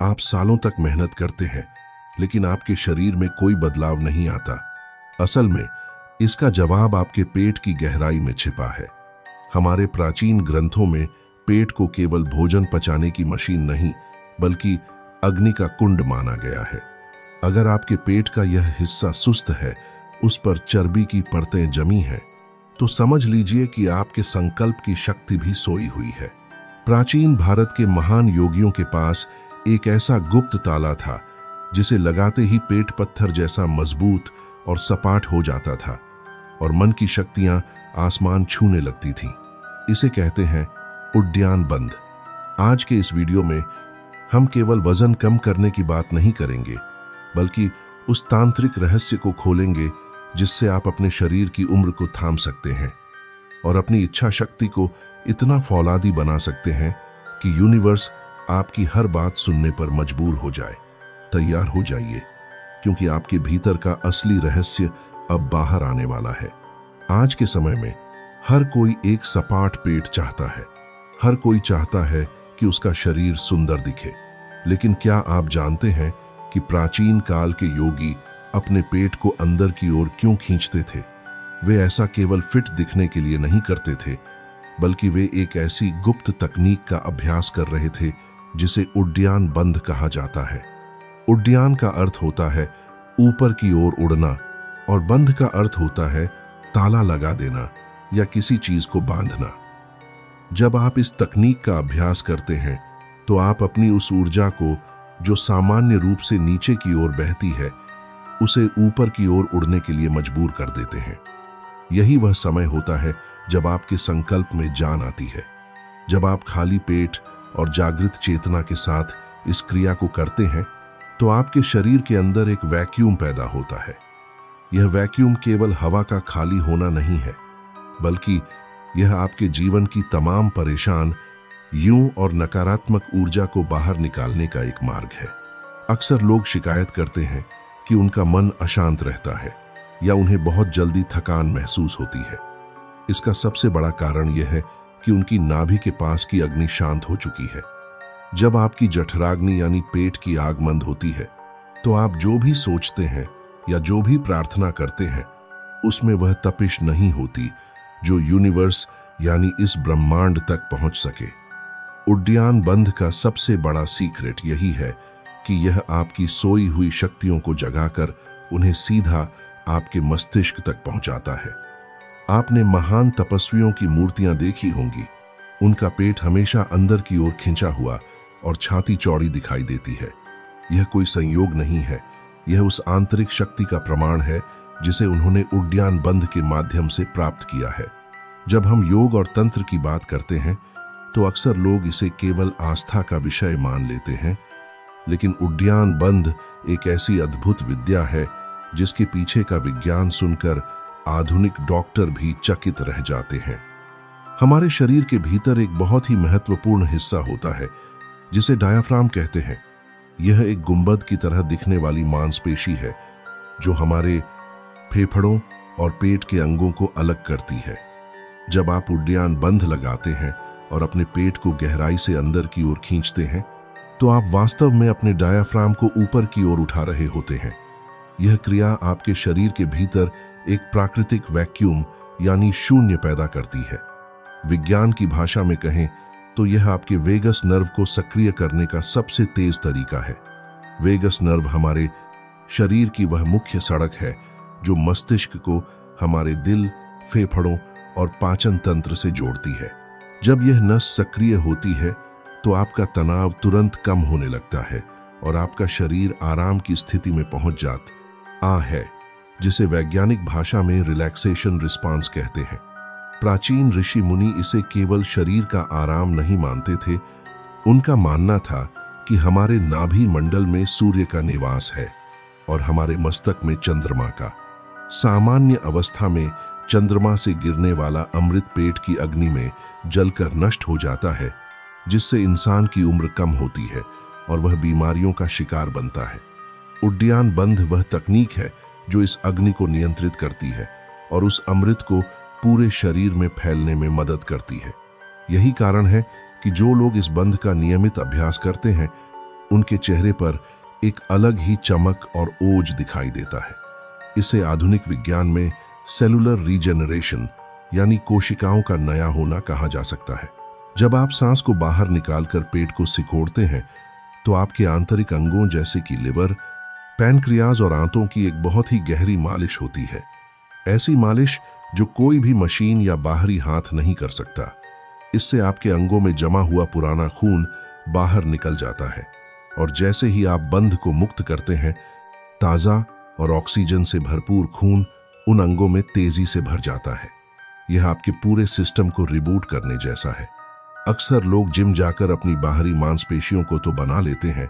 आप सालों तक मेहनत करते हैं, लेकिन आपके शरीर में कोई बदलाव नहीं आता। असल में इसका जवाब आपके पेट की गहराई में छिपा है। हमारे प्राचीन ग्रंथों में पेट को केवल भोजन पचाने की मशीन नहीं, बल्कि अग्नि का कुंड माना गया है। अगर आपके पेट का यह हिस्सा सुस्त है, उस पर चर्बी की परतें जमी हैं, तो समझ लीजिए कि आपके संकल्प की शक्ति भी सोई हुई है। प्राचीन भारत के महान योगियों के पास एक ऐसा गुप्त ताला था जिसे लगाते ही पेट पत्थर जैसा मजबूत और सपाट हो जाता था और मन की शक्तियां आसमान छूने लगती थीं। इसे कहते हैं उड्डयन बंध। आज के इस वीडियो में हम केवल वजन कम करने की बात नहीं करेंगे, बल्कि उस तांत्रिक रहस्य को खोलेंगे जिससे आप अपने शरीर की उम्र को थाम सकते हैं और अपनी इच्छा शक्ति को इतना फौलादी बना सकते हैं कि यूनिवर्स आपकी हर बात सुनने पर मजबूर हो जाए। तैयार हो जाइए, क्योंकि आपके भीतर का असली रहस्य अब बाहर आने वाला है। आज के समय में हर कोई एक सपाट पेट चाहता है। हर कोई चाहता है कि उसका शरीर सुंदर दिखे। लेकिन क्या आप जानते हैं कि प्राचीन काल के योगी अपने पेट को अंदर की ओर क्यों खींचते थे? वे ऐसा केवल फिट दिखने के लिए नहीं करते थे, बल्कि वे एक ऐसी गुप्त तकनीक का अभ्यास कर रहे थे जिसे उड्डयन बंध कहा जाता है। उड्डयन का अर्थ होता है ऊपर की ओर उड़ना और बंध का अर्थ होता है ताला लगा देना या किसी चीज को बांधना। जब आप इस तकनीक का अभ्यास करते हैं तो आप अपनी उस ऊर्जा को जो सामान्य रूप से नीचे की ओर बहती है, उसे ऊपर की ओर उड़ने के लिए मजबूर कर देते हैं। यही वह समय होता है जब आपके संकल्प में जान आती है। जब आप खाली पेट और जागृत चेतना के साथ इस क्रिया को करते हैं तो आपके शरीर के अंदर एक वैक्यूम पैदा होता है। यह वैक्यूम केवल हवा का खाली होना नहीं है, बल्कि यह आपके जीवन की तमाम परेशान यूं और नकारात्मक ऊर्जा को बाहर निकालने का एक मार्ग है। अक्सर लोग शिकायत करते हैं कि उनका मन अशांत रहता है या उन्हें बहुत जल्दी थकान महसूस होती है। इसका सबसे बड़ा कारण यह है कि उनकी नाभि के पास की अग्नि शांत हो चुकी है। जब आपकी जठराग्नि यानी पेट की आग मंद होती है, तो आप जो भी सोचते हैं या जो भी प्रार्थना करते हैं, उसमें वह तपिश नहीं होती जो यूनिवर्स यानी इस ब्रह्मांड तक पहुंच सके। उड्डयन बंध का सबसे बड़ा सीक्रेट यही है कि यह आपकी सोई हुई शक्तियों को जगाकर उन्हें सीधा आपके मस्तिष्क तक पहुंचाता है। आपने महान तपस्वियों की मूर्तियां देखी होंगी। उनका पेट हमेशा अंदर की ओर खिंचा हुआ और छाती चौड़ी दिखाई देती है। यह कोई संयोग नहीं है, यह उस आंतरिक शक्ति का प्रमाण है जिसे उन्होंने उड्डयन बंध के माध्यम से प्राप्त किया है। जब हम योग और तंत्र की बात करते हैं तो अक्सर लोग इसे केवल आस्था का विषय मान लेते हैं, लेकिन उड्डयन बंध एक ऐसी अद्भुत विद्या है जिसके पीछे का विज्ञान सुनकर आधुनिक डॉक्टर भी चकित रह जाते हैं। हमारे शरीर के भीतर एक बहुत ही महत्वपूर्ण हिस्सा होता है जिसे डायाफ्राम कहते हैं। यह एक गुंबद की तरह दिखने वाली मांसपेशी है जो हमारे फेफड़ों और पेट के अंगों को अलग करती है। जब आप उड्डयन बंध लगाते हैं और अपने पेट को गहराई से अंदर की ओर खींचते हैं, तो आप वास्तव में अपने डायाफ्राम को ऊपर की ओर उठा रहे होते हैं। यह क्रिया आपके शरीर के भीतर एक प्राकृतिक वैक्यूम यानी शून्य पैदा करती है। विज्ञान की भाषा में कहें तो यह आपके वेगस नर्व को सक्रिय करने का सबसे तेज तरीका है। वेगस नर्व हमारे शरीर की वह मुख्य सड़क है जो मस्तिष्क को हमारे दिल, फेफड़ों और पाचन तंत्र से जोड़ती है। जब यह नस सक्रिय होती है तो आपका तनाव तुरंत कम होने लगता है और आपका शरीर आराम की स्थिति में पहुंच जाता है, जिसे वैज्ञानिक भाषा में रिलैक्सेशन रिस्पांस कहते हैं। प्राचीन ऋषि मुनि इसे केवल शरीर का आराम नहीं मानते थे। उनका मानना था कि हमारे नाभि मंडल में सूर्य का निवास है और हमारे मस्तक में चंद्रमा का। सामान्य अवस्था में चंद्रमा से गिरने वाला अमृत पेट की अग्नि में जलकर नष्ट हो जाता है, जिससे इंसान की उम्र कम होती है और वह बीमारियों का शिकार बनता है। उड्डयन बंध वह तकनीक है जो इस अग्नि को नियंत्रित करती है और उस अमृत को पूरे शरीर में फैलने में मदद करती है। यही कारण है कि जो लोग इस बंध का नियमित अभ्यास करते हैं उनके चेहरे पर एक अलग ही चमक और ओज दिखाई देता है। इसे आधुनिक विज्ञान में सेलुलर रीजेनरेशन यानी कोशिकाओं का नया होना कहा जा सकता है। जब आप सांस को बाहर निकालकर पेट को सिकोड़ते हैं तो आपके आंतरिक अंगों जैसे कि लिवर, पैनक्रियाज और आंतों की एक बहुत ही गहरी मालिश होती है। ऐसी मालिश जो कोई भी मशीन या बाहरी हाथ नहीं कर सकता। इससे आपके अंगों में जमा हुआ पुराना खून बाहर निकल जाता है और जैसे ही आप बंध को मुक्त करते हैं, ताज़ा और ऑक्सीजन से भरपूर खून उन अंगों में तेजी से भर जाता है। यह आपके पूरे सिस्टम को रिबूट करने जैसा है। अक्सर लोग जिम जाकर अपनी बाहरी मांसपेशियों को तो बना लेते हैं,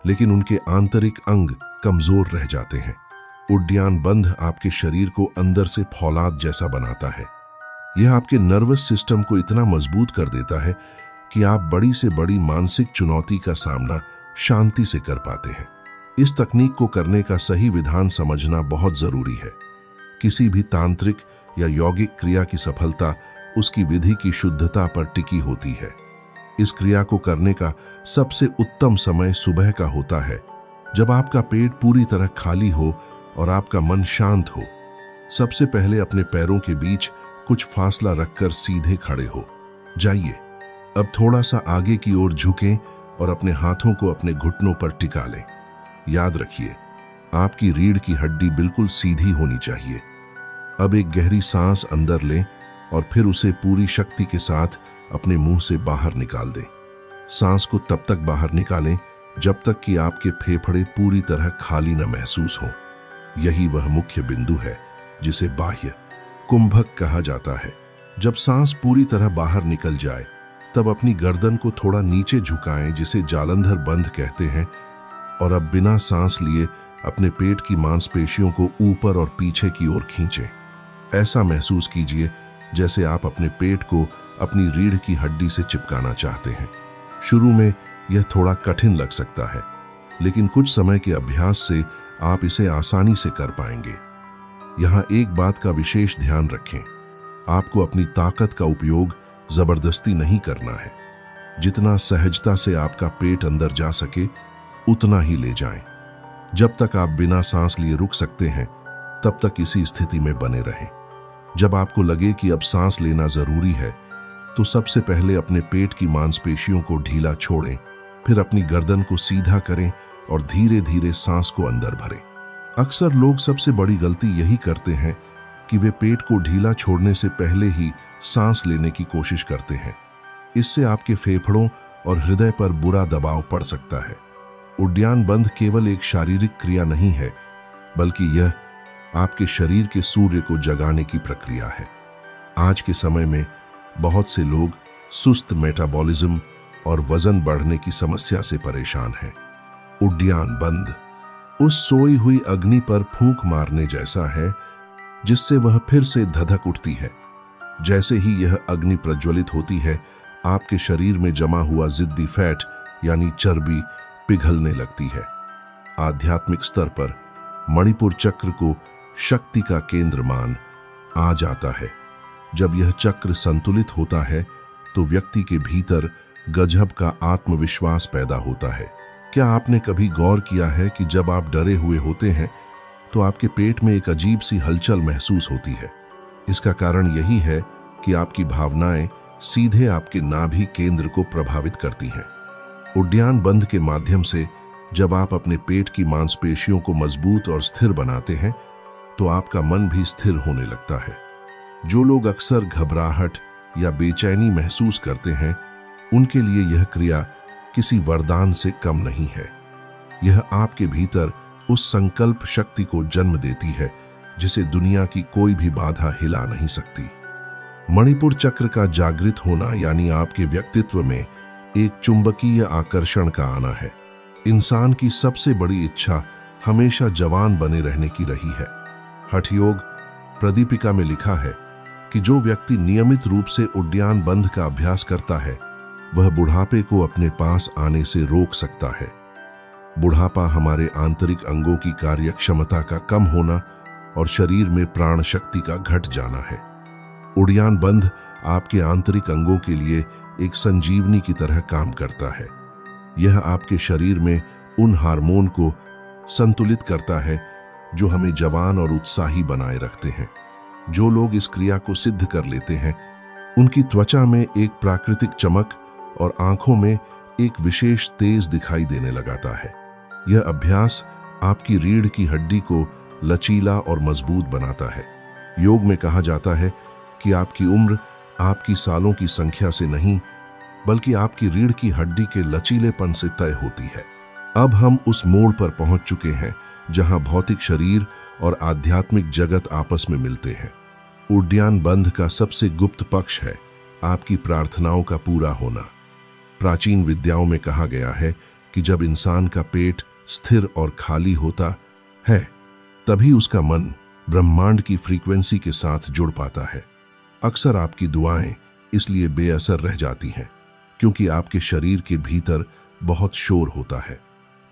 लेकिन उनके आंतरिक अंग कमजोर रह जाते हैं। उड्डयन बंध आपके शरीर को अंदर से फौलाद जैसा बनाता है। यह आपके नर्वस सिस्टम को इतना मजबूत कर देता है कि आप बड़ी से बड़ी मानसिक चुनौती का सामना शांति से कर पाते हैं। इस तकनीक को करने का सही विधान समझना बहुत जरूरी है। किसी भी तांत्रिक या यौगिक क्रिया की सफलता उसकी विधि की शुद्धता पर टिकी होती है। इस क्रिया को करने का सबसे उत्तम समय सुबह का होता है, जब आपका पेट पूरी तरह खाली हो और आपका मन शांत हो। सबसे पहले अपने पैरों के बीच कुछ फासला रखकर सीधे खड़े हो जाइए। अब थोड़ा सा आगे की ओर झुकें और अपने हाथों को अपने घुटनों पर टिका लें। याद रखिए, आपकी रीढ़ की हड्डी बिल्कुल सीधी होनी चाहिए। अब एक गहरी सांस अंदर लें और फिर उसे पूरी शक्ति के साथ अपने मुंह से बाहर निकाल दें। सांस को तब तक बाहर निकालें जब तक कि आपके फेफड़े पूरी तरह खाली न महसूस हों। यही वह मुख्य बिंदु है जिसे बाह्य कुंभक कहा जाता है। जब सांस पूरी तरह बाहर निकल जाए तब अपनी गर्दन को थोड़ा नीचे झुकाएं, जिसे जालंधर बंध कहते हैं, और अब बिना सांस लिए अपने पेट की मांसपेशियों को ऊपर और पीछे की ओर खींचें। ऐसा महसूस कीजिए जैसे आप अपने पेट को अपनी रीढ़ की हड्डी से चिपकाना चाहते हैं। शुरू में यह थोड़ा कठिन लग सकता है, लेकिन कुछ समय के अभ्यास से आप इसे आसानी से कर पाएंगे। यहाँ एक बात का विशेष ध्यान रखें, आपको अपनी ताकत का उपयोग जबरदस्ती नहीं करना है। जितना सहजता से आपका पेट अंदर जा सके उतना ही ले जाएं। जब तक आप बिना सांस लिए रुक सकते हैं तब तक इसी स्थिति में बने रहें। जब आपको लगे कि अब सांस लेना जरूरी है तो सबसे पहले अपने पेट की मांसपेशियों को ढीला छोड़ें, फिर अपनी गर्दन को सीधा करें और धीरे धीरे सांस को अंदर भरें। अक्सर लोग सबसे बड़ी गलती यही करते हैं कि वे पेट को ढीला छोड़ने से पहले ही सांस लेने की कोशिश करते हैं। इससे आपके फेफड़ों और हृदय पर बुरा दबाव पड़ सकता है। उड्डयन बंध केवल एक शारीरिक क्रिया नहीं है, बल्कि यह आपके शरीर के सूर्य को जगाने की प्रक्रिया है। आज के समय में बहुत से लोग सुस्त मेटाबॉलिज्म और वजन बढ़ने की समस्या से परेशान हैं। उड्डयन बंध उस सोई हुई अग्नि पर फूंक मारने जैसा है जिससे वह फिर से धधक उठती है। जैसे ही यह अग्नि प्रज्वलित होती है, आपके शरीर में जमा हुआ जिद्दी फैट यानी चर्बी पिघलने लगती है। आध्यात्मिक स्तर पर मणिपुर चक्र को शक्ति का केंद्र मान आ जाता है। जब यह चक्र संतुलित होता है तो व्यक्ति के भीतर गजब का आत्मविश्वास पैदा होता है। क्या आपने कभी गौर किया है कि जब आप डरे हुए होते हैं तो आपके पेट में एक अजीब सी हलचल महसूस होती है? इसका कारण यही है कि आपकी भावनाएं सीधे आपके नाभि केंद्र को प्रभावित करती हैं। उड्डयन बंध के माध्यम से जब आप अपने पेट की मांसपेशियों को मजबूत और स्थिर बनाते हैं तो आपका मन भी स्थिर होने लगता है। जो लोग अक्सर घबराहट या बेचैनी महसूस करते हैं, उनके लिए यह क्रिया किसी वरदान से कम नहीं है। यह आपके भीतर उस संकल्प शक्ति को जन्म देती है जिसे दुनिया की कोई भी बाधा हिला नहीं सकती। मणिपुर चक्र का जागृत होना यानी आपके व्यक्तित्व में एक चुंबकीय आकर्षण का आना है। इंसान की सबसे बड़ी इच्छा हमेशा जवान बने रहने की रही है। हठयोग प्रदीपिका में लिखा है कि जो व्यक्ति नियमित रूप से उड्डयन बंध का अभ्यास करता है वह बुढ़ापे को अपने पास आने से रोक सकता है। बुढ़ापा हमारे आंतरिक अंगों की कार्यक्षमता का कम होना और शरीर में प्राण शक्ति का घट जाना है। उड्डयन बंध आपके आंतरिक अंगों के लिए एक संजीवनी की तरह काम करता है। यह आपके शरीर में उन हार्मोन को संतुलित करता है जो हमें जवान और उत्साही बनाए रखते हैं। जो लोग इस क्रिया को सिद्ध कर लेते हैं, उनकी त्वचा में एक प्राकृतिक चमक और आंखों में एक विशेष तेज दिखाई देने लगाता है। यह अभ्यास आपकी रीढ़ की हड्डी को लचीला और मजबूत बनाता है। योग में कहा जाता है कि आपकी उम्र आपकी सालों की संख्या से नहीं, बल्कि आपकी रीढ़ की हड्डी के लचीलेपन से तय होती है। अब हम उस मोड़ पर पहुंच चुके हैं जहां भौतिक शरीर और आध्यात्मिक जगत आपस में मिलते हैं। उड्डयन बंध का सबसे गुप्त पक्ष है आपकी प्रार्थनाओं का पूरा होना। प्राचीन विद्याओं में कहा गया है कि जब इंसान का पेट स्थिर और खाली होता है, तभी उसका मन ब्रह्मांड की फ्रीक्वेंसी के साथ जुड़ पाता है। अक्सर आपकी दुआएं इसलिए बेअसर रह जाती हैं क्योंकि आपके शरीर के भीतर बहुत शोर होता है।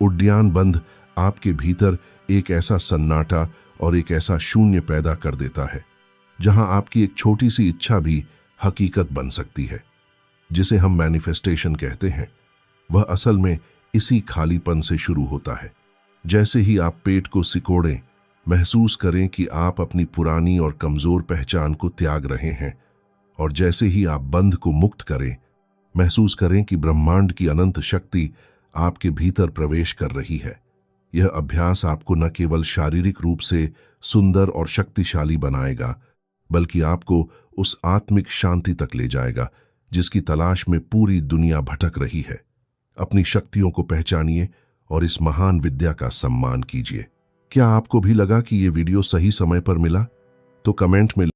उड्डयन बंध आपके भीतर एक ऐसा सन्नाटा और एक ऐसा शून्य पैदा कर देता है जहां आपकी एक छोटी सी इच्छा भी हकीकत बन सकती है। जिसे हम मैनिफेस्टेशन कहते हैं, वह असल में इसी खालीपन से शुरू होता है। जैसे ही आप पेट को सिकोड़ें, महसूस करें कि आप अपनी पुरानी और कमजोर पहचान को त्याग रहे हैं, और जैसे ही आप बंध को मुक्त करें, महसूस करें कि ब्रह्मांड की अनंत शक्ति आपके भीतर प्रवेश कर रही है। यह अभ्यास आपको न केवल शारीरिक रूप से सुंदर और शक्तिशाली बनाएगा, बल्कि आपको उस आत्मिक शांति तक ले जाएगा जिसकी तलाश में पूरी दुनिया भटक रही है। अपनी शक्तियों को पहचानिए और इस महान विद्या का सम्मान कीजिए। क्या आपको भी लगा कि ये वीडियो सही समय पर मिला? तो कमेंट में